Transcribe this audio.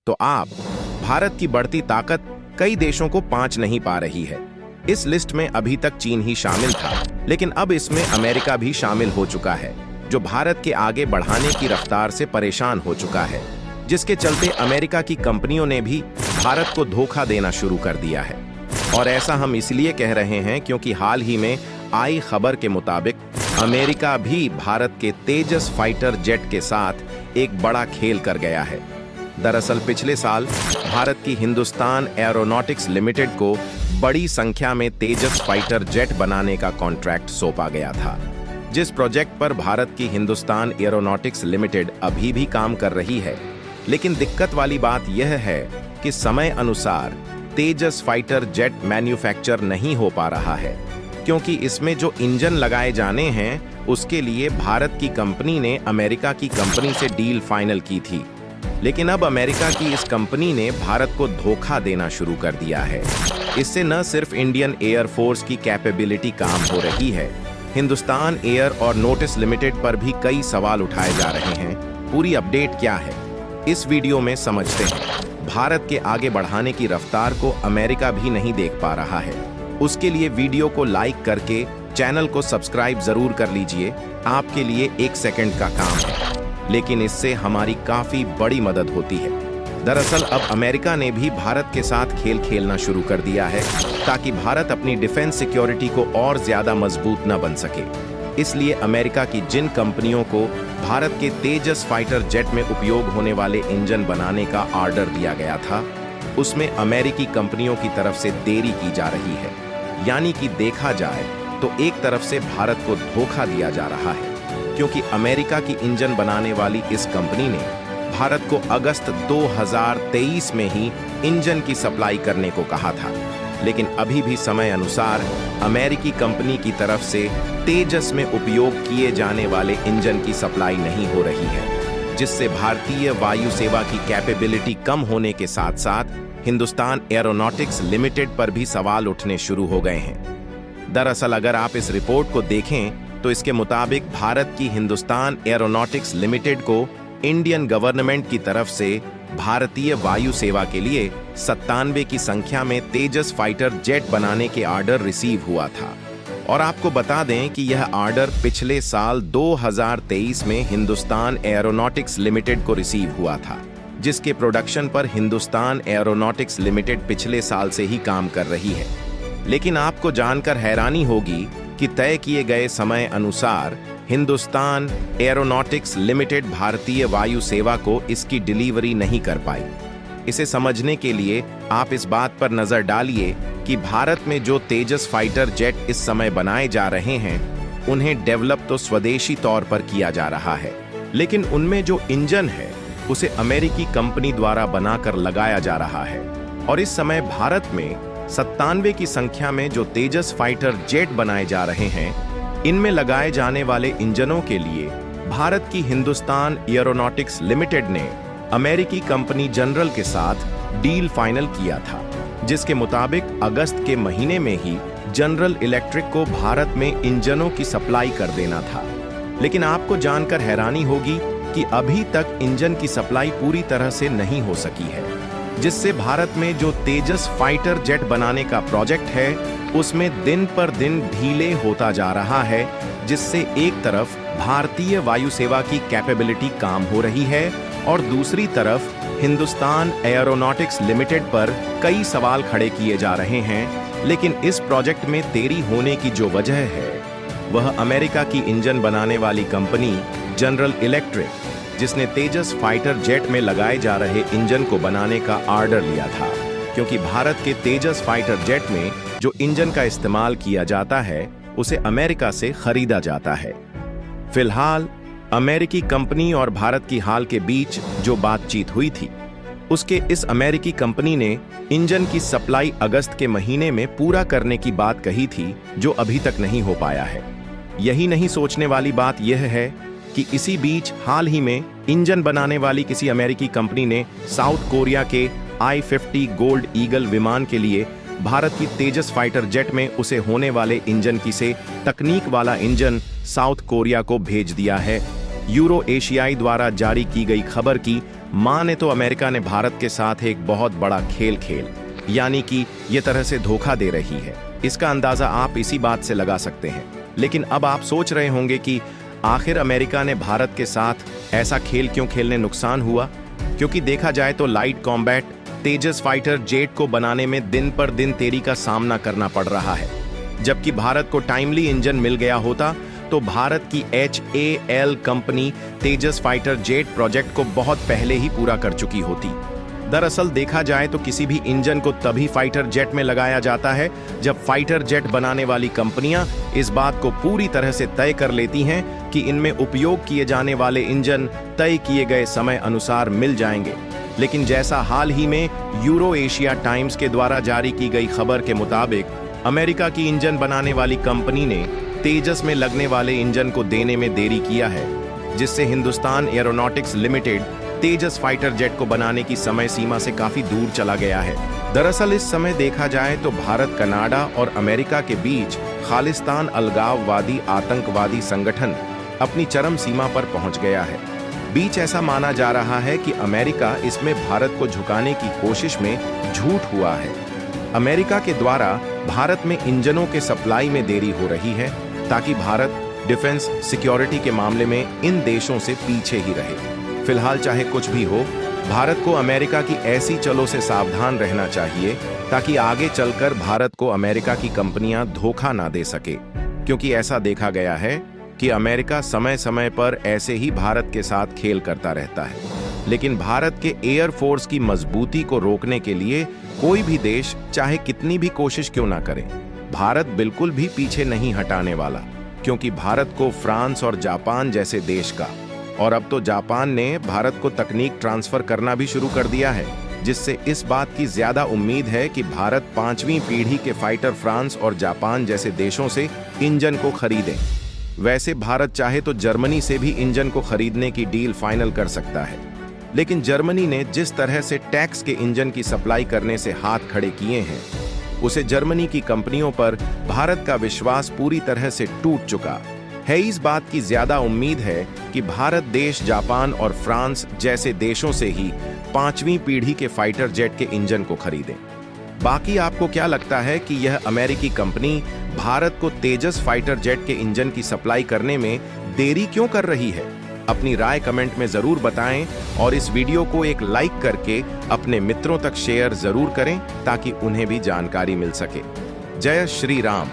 तो आप भारत की बढ़ती ताकत कई देशों को पांच नहीं पा रही है। इस लिस्ट में अभी तक चीन ही शामिल था, लेकिन अब इसमें अमेरिका भी शामिल हो चुका है, जो भारत के आगे बढ़ाने की रफ्तार से परेशान हो चुका है, जिसके चलते अमेरिका की कंपनियों ने भी भारत को धोखा देना शुरू कर दिया है। और ऐसा हम इसलिए कह रहे हैं क्योंकि हाल ही में आई खबर के मुताबिक अमेरिका भी भारत के तेजस फाइटर जेट के साथ एक बड़ा खेल कर गया है। दरअसल पिछले साल भारत की हिंदुस्तान एरोनॉटिक्स लिमिटेड को बड़ी संख्या में तेजस फाइटर जेट बनाने का कॉन्ट्रैक्ट सौंपा गया था, जिस प्रोजेक्ट पर भारत की हिंदुस्तान एरोनॉटिक्स लिमिटेड अभी भी काम कर रही है। लेकिन दिक्कत वाली बात यह है कि समय अनुसार तेजस फाइटर जेट मैन्युफैक्चर नहीं हो पा रहा है, क्योंकि इसमें जो इंजन लगाए जाने हैं उसके लिए भारत की कंपनी ने अमेरिका की कंपनी से डील फाइनल की थी। लेकिन अब अमेरिका की इस कंपनी ने भारत को धोखा देना शुरू कर दिया है। इससे न सिर्फ इंडियन एयर फोर्स की कैपेबिलिटी काम हो रही है, हिंदुस्तान एयर और नोटिस लिमिटेड पर भी कई सवाल उठाए जा रहे हैं। पूरी अपडेट क्या है, इस वीडियो में समझते हैं। भारत के आगे बढ़ाने की रफ्तार को अमेरिका भी नहीं देख पा रहा है। उसके लिए वीडियो को लाइक करके चैनल को सब्सक्राइब जरूर कर लीजिए। आपके लिए 1 सेकंड का काम है, लेकिन इससे हमारी काफी बड़ी मदद होती है। दरअसल अब अमेरिका ने भी भारत के साथ खेल खेलना शुरू कर दिया है, ताकि भारत अपनी डिफेंस सिक्योरिटी को और ज्यादा मजबूत न बन सके। इसलिए अमेरिका की जिन कंपनियों को भारत के तेजस फाइटर जेट में उपयोग होने वाले इंजन बनाने का ऑर्डर दिया गया था, उसमें अमेरिकी कंपनियों की तरफ से देरी की जा रही है। यानी कि देखा जाए तो एक तरफ से भारत को धोखा दिया जा रहा है, क्योंकि अमेरिका की इंजन बनाने वाली इस कंपनी ने भारत को अगस्त 2023 में ही इंजन की सप्लाई करने को कहा था। लेकिन अभी भी समय अनुसार अमेरिकी कंपनी की तरफ से तेजस में उपयोग किए जाने वाले इंजन की सप्लाई नहीं हो रही है, जिससे भारतीय वायु सेवा की कैपेबिलिटी कम होने के साथ साथ हिंदुस्तान एरोनॉटिक्स लिमिटेड पर भी सवाल उठने शुरू हो गए हैं। दरअसल अगर आप इस रिपोर्ट को देखें तो इसके मुताबिक भारत की हिंदुस्तान एरोनॉटिक्स लिमिटेड को इंडियन गवर्नमेंट की तरफ से भारतीय वायु सेवा के लिए 97 की संख्या में तेजस फाइटर जेट बनाने के ऑर्डर रिसीव हुआ था। और आपको बता दें कि यह ऑर्डर पिछले साल 2023 में हिंदुस्तान एरोनॉटिक्स लिमिटेड को रिसीव हुआ था, जिसके प्रोडक्शन पर हिंदुस्तान एरोनॉटिक्स लिमिटेड पिछले साल से ही काम कर रही है। लेकिन आपको जानकर हैरानी होगी कि तय किए गए समय अनुसार हिंदुस्तान एरोनॉटिक्स लिमिटेड भारतीय वायु सेवा को इसकी डिलीवरी नहीं कर पाई। इसे समझने के लिए आप इस बात पर नजर डालिए कि भारत में जो तेजस फाइटर जेट इस समय बनाए जा रहे हैं, उन्हें डेवलप तो स्वदेशी तौर पर किया जा रहा है, लेकिन उनमें जो इंजन है उसे अमेरिकी कंपनी द्वारा बनाकर लगाया जा रहा है। और इस समय भारत में 97 की संख्या में जो तेजस फाइटर जेट बनाए जा रहे हैं, इनमें लगाए जाने वाले इंजनों के लिए भारत की हिंदुस्तान एरोनॉटिक्स लिमिटेड ने अमेरिकी कंपनी जनरल के साथ डील फाइनल किया था, जिसके मुताबिक अगस्त के महीने में ही जनरल इलेक्ट्रिक को भारत में इंजनों की सप्लाई कर देना था। लेकिन आपको जानकर हैरानी होगी कि अभी तक इंजन की सप्लाई पूरी तरह से नहीं हो सकी है, जिससे भारत में जो तेजस फाइटर जेट बनाने का प्रोजेक्ट है उसमें दिन पर दिन ढीले होता जा रहा है, जिससे एक तरफ भारतीय वायु सेवा की कैपेबिलिटी काम हो रही है और दूसरी तरफ हिंदुस्तान एरोनॉटिक्स लिमिटेड पर कई सवाल खड़े किए जा रहे हैं। लेकिन इस प्रोजेक्ट में देरी होने की जो वजह है वह अमेरिका की इंजन बनाने वाली कंपनी जनरल इलेक्ट्रिक, जिसने तेजस फाइटर जेट में लगाए जा रहे इंजन को बनाने का ऑर्डर लिया था, क्योंकि भारत के तेजस फाइटर जेट में जो इंजन का इस्तेमाल किया जाता है उसे अमेरिका से खरीदा जाता है। फिलहाल अमेरिकी कंपनी और भारत की हाल के बीच जो बातचीत हुई थी, उसके इस अमेरिकी कंपनी ने इंजन की सप्लाई अगस्त के महीने में पूरा करने की बात कही थी, जो अभी तक नहीं हो पाया है। यही नहीं सोचने वाली बात यह है कि इसी बीच हाल ही में इंजन बनाने वाली किसी अमेरिकी कंपनी ने साउथ कोरिया के I-50 गोल्ड ईगल विमान के लिए भारत की तेजस फाइटर जेट में उसे होने वाले इंजन की से तकनीक वाला इंजन साउथ कोरिया को भेज दिया है। यूरो एशियाई द्वारा जारी की गई खबर की माने तो अमेरिका ने भारत के साथ एक बहुत बड़ा खेल यानी कि ये तरह से धोखा दे रही है। इसका अंदाजा आप इसी बात से लगा सकते हैं। लेकिन अब आप सोच रहे होंगे कि आखिर अमेरिका ने भारत के साथ ऐसा खेल क्यों खेलने नुकसान हुआ? क्योंकि देखा जाए तो लाइट कॉम्बैट तेजस फाइटर जेट को बनाने में दिन पर दिन देरी का सामना करना पड़ रहा है। जबकि भारत को टाइमली इंजन मिल गया होता तो भारत की HAL कंपनी तेजस फाइटर जेट प्रोजेक्ट को बहुत पहले ही पूरा कर चुकी होती। दरअसल देखा जाए तो किसी भी इंजन को तभी फाइटर जेट में लगाया जाता है जब फाइटर जेट बनाने वाली कंपनियां इस बात को पूरी तरह से तय कर लेती हैं कि इनमें उपयोग किए जाने वाले इंजन तय किए गए समय अनुसार मिल जाएंगे। लेकिन जैसा हाल ही में यूरो एशिया टाइम्स के द्वारा जारी की गई खबर के मुताबिक अमेरिका की इंजन बनाने वाली कंपनी ने तेजस में लगने वाले इंजन को देने में देरी किया है, जिससे हिंदुस्तान एरोनॉटिक्स लिमिटेड तेजस फाइटर जेट को बनाने की समय सीमा से काफी दूर चला गया है। दरअसल इस समय देखा जाए तो भारत, कनाडा और अमेरिका के बीच खालिस्तान अलगाववादी आतंकवादी संगठन अपनी चरम सीमा पर पहुंच गया है। बीच ऐसा माना जा रहा है कि अमेरिका इसमें भारत को झुकाने की कोशिश में झूठ हुआ है। अमेरिका के द्वारा भारत में इंजनों के सप्लाई में देरी हो रही है ताकि भारत डिफेंस सिक्योरिटी के मामले में इन देशों से पीछे ही रहे। फिलहाल चाहे कुछ भी हो, भारत को अमेरिका की ऐसी चलों से सावधान रहना चाहिए ताकि आगे चलकर भारत को अमेरिका की कंपनियां धोखा ना दे सके। क्योंकि ऐसा देखा गया है कि अमेरिका समय समय पर ऐसे ही भारत के साथ खेल करता रहता है। लेकिन भारत के एयरफोर्स की मजबूती को रोकने के लिए कोई भी देश चाहे कितनी भी कोशिश क्यों ना करे, भारत बिल्कुल भी पीछे नहीं हटाने वाला। क्योंकि भारत को फ्रांस और जापान जैसे देश का, और अब तो जापान ने भारत को तकनीक ट्रांसफर करना भी शुरू कर दिया है, जिससे इस बात की ज्यादा उम्मीद है कि भारत 5वीं पीढ़ी के फाइटर फ्रांस और जापान जैसे देशों से इंजन को खरीदे। वैसे भारत चाहे तो जर्मनी से भी इंजन को खरीदने की डील फाइनल कर सकता है, लेकिन जर्मनी ने जिस तरह से टैक्स के इंजन की सप्लाई करने से हाथ खड़े किए हैं, उसे जर्मनी की कंपनियों पर भारत का विश्वास पूरी तरह से टूट चुका है। इस बात की ज्यादा उम्मीद है कि भारत देश जापान और फ्रांस जैसे देशों से ही 5वीं पीढ़ी के फाइटर जेट के इंजन को खरीदें। बाकी आपको क्या लगता है कि यह अमेरिकी कंपनी भारत को तेजस फाइटर जेट के इंजन की सप्लाई करने में देरी क्यों कर रही है? अपनी राय कमेंट में जरूर बताएं और इस वीडियो को एक लाइक करके अपने मित्रों तक शेयर जरूर करें ताकि उन्हें भी जानकारी मिल सके। जय श्री राम।